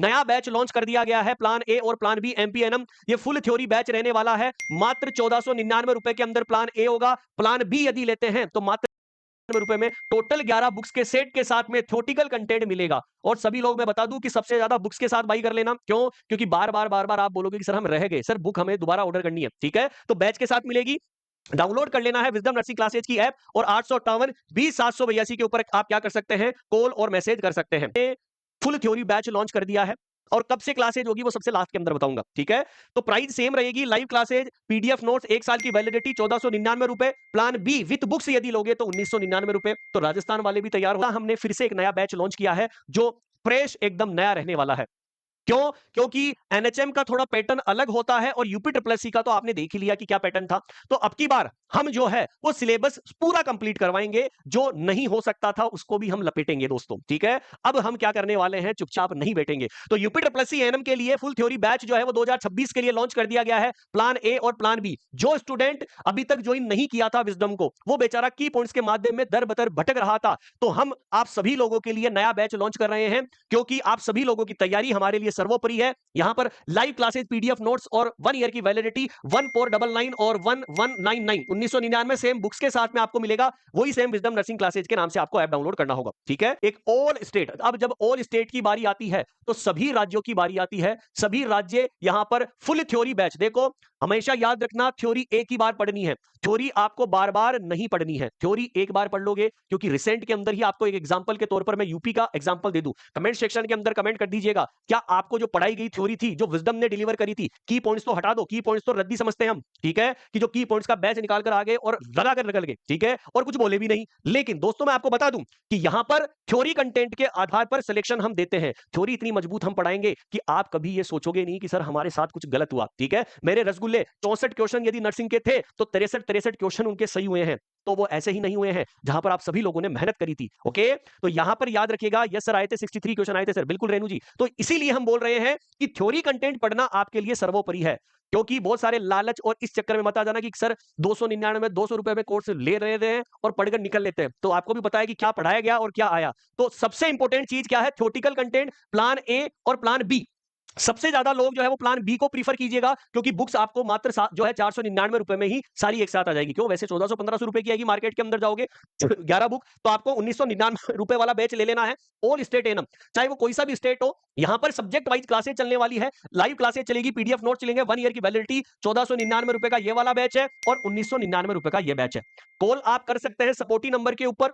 नया batch launch कर दिया गया है, प्लान ए और प्लान बी एमपीएनएम। ये फुल थ्योरी बैच रहने वाला है। मात्र 1499 रुपए के अंदर प्लान ए होगा। प्लान बी यदि लेते हैं तो मात्र रुपए में टोटल 11 बुक्स के सेट के साथ में थ्योरेटिकल कंटेंट मिलेगा। और सभी लोग मैं बता दूं कि सबसे ज्यादा बुक्स के साथ बाई कर लेना। क्यों? क्योंकि बार बार आप बोलोगे कि सर हम रह गए, सर बुक हमें दोबारा ऑर्डर करनी है, ठीक है? तो बैच के साथ मिलेगी। डाउनलोड कर लेना है विजडम नर्सिंग क्लासेज की ऐप, और 858 20 782 के ऊपर आप क्या कर सकते हैं, कॉल और मैसेज कर सकते हैं। फुल थ्योरी बैच लॉन्च कर दिया है, और कब से क्लासेज होगी वो सबसे लास्ट के अंदर बताऊंगा, ठीक है? तो प्राइस सेम रहेगी। लाइव क्लासेज, पीडीएफ नोट्स, 1 साल की वैलिडिटी, 1499 रुपए। प्लान बी विथ बुक्स यदि लोगे तो 1999 रुपए। तो राजस्थान वाले भी तैयार होगा। हमने फिर से एक नया बैच लॉन्च किया है जो फ्रेश एकदम नया रहने वाला है। क्यों? क्योंकि एनएचएम का थोड़ा पैटर्न अलग होता है, और यूपी ट्रिपल एससी का तो आपने देख ही लिया कि क्या पैटर्न था। तो अब की बार हम जो है वो सिलेबस पूरा कंप्लीट करवाएंगे। जो नहीं हो सकता था उसको भी हम लपेटेंगे दोस्तों, ठीक है? अब हम क्या करने वाले हैं, चुपचाप नहीं बैठेंगे। तो यूपी ट्रिपल एससी एएनएम के लिए फुल थ्योरी बैच जो है वो 2026 के लिए लॉन्च कर दिया गया है। प्लान ए और प्लान बी। जो स्टूडेंट अभी तक ज्वाइन नहीं किया था विजडम को, वो बेचारा की पॉइंट्स के माध्यम में दर बदर भटक रहा था। तो हम आप सभी लोगों के लिए नया बैच लॉन्च कर रहे हैं, क्योंकि आप सभी लोगों की तैयारी हमारे लिए सर्वोपरि है। यहां पर लाइव क्लासेस, पीडीएफ नोट्स और 1 ईयर की वैलिडिटी, 1499 और 1199 1999 सेम बुक्स के साथ में आपको मिलेगा। वही सेम विजडम नर्सिंग क्लासेज के नाम से आपको ऐप डाउनलोड करना होगा, ठीक है? एक ऑल स्टेट, अब जब ऑल स्टेट की बारी आती है तो सभी राज्यों की बारी आती है। सभी राज्य यहां पर फुल थ्योरी बैच। देखो, हमेशा याद रखना, थ्योरी एक ही बार पढ़नी है। थ्योरी आपको बार बार नहीं पढ़नी है। थ्योरी एक बार पढ़ लोगे, क्योंकि रिसेंट के अंदर ही आपको एक एग्जांपल के तौर पर मैं यूपी का एग्जांपल दे दूं। कमेंट सेक्शन के अंदर कमेंट कर दीजिएगा, क्या आपको जो पढ़ाई गई थ्योरी थी, जो विजडम ने डिलीवर करी थी, की पॉइंट्स तो हटा दो, की पॉइंट्स तो रद्दी समझते हैं हम, ठीक है? कि जो की पॉइंट्स का बैच निकाल कर आ गए और लगा कर निकल गए, ठीक है? और कुछ बोले भी नहीं। लेकिन दोस्तों मैं आपको बता दूं कि यहां पर थ्योरी कंटेंट के आधार पर सिलेक्शन हम देते हैं। थ्योरी इतनी मजबूत हम पढ़ाएंगे कि आप कभी ये सोचोगे नहीं कि सर हमारे साथ कुछ गलत हुआ, ठीक है? मेरे रसगुल्ले 64 क्वेश्चन यदि नर्सिंग के थे तो 63 क्वेश्चन उनके सही हुए हैं। तो वो ऐसे ही नहीं हुए हैं जहां पर आप सभी लोगों ने मेहनत करी थी। ओके, तो यहां पर याद रखिएगा, यस सर आए थे, 63 क्वेश्चन आए थे सर, बिल्कुल रेनू जी। तो इसीलिए हम बोल रहे हैं कि थ्योरी कंटेंट पढ़ना आपके लिए सर्वोपरि है। क्योंकि बहुत सारे लालच और इस चक्कर में मत आ जाना कि सर 299 200 रुपए में कोर्स ले रहे हैं और पढ़कर निकल लेते हैं। तो आपको भी पता है कि क्या पढ़ाया गया और क्या आया। तो सबसे इंपॉर्टेंट चीज क्या है, थ्योरेटिकल कंटेंट। प्लान ए और प्लान बी, सबसे ज्यादा लोग जो है वो प्लान बी को प्रीफर कीजिएगा, क्योंकि बुक्स आपको मात्र जो है 499 रुपए में ही सारी एक साथ आ जाएगी। क्यों? वैसे 1400 1500 रुपए की आएगी मार्केट के अंदर जाओगे 11 बुक, तो आपको 1999 रुपए वाला बैच ले लेना है। ऑल स्टेट एनम, चाहे वो कोई सा भी स्टेट हो। यहां पर सब्जेक्ट वाइज क्लासेस चलने वाली है, लाइव क्लासेस चलेगी, पीडीएफ नोट चलेंगे, 1 ईयर की वैलिडिटी, 1499 रुपए का ये वाला बैच है और 1999 रुपए का ये बैच है। कॉल आप कर सकते हैं सपोर्टी नंबर के ऊपर।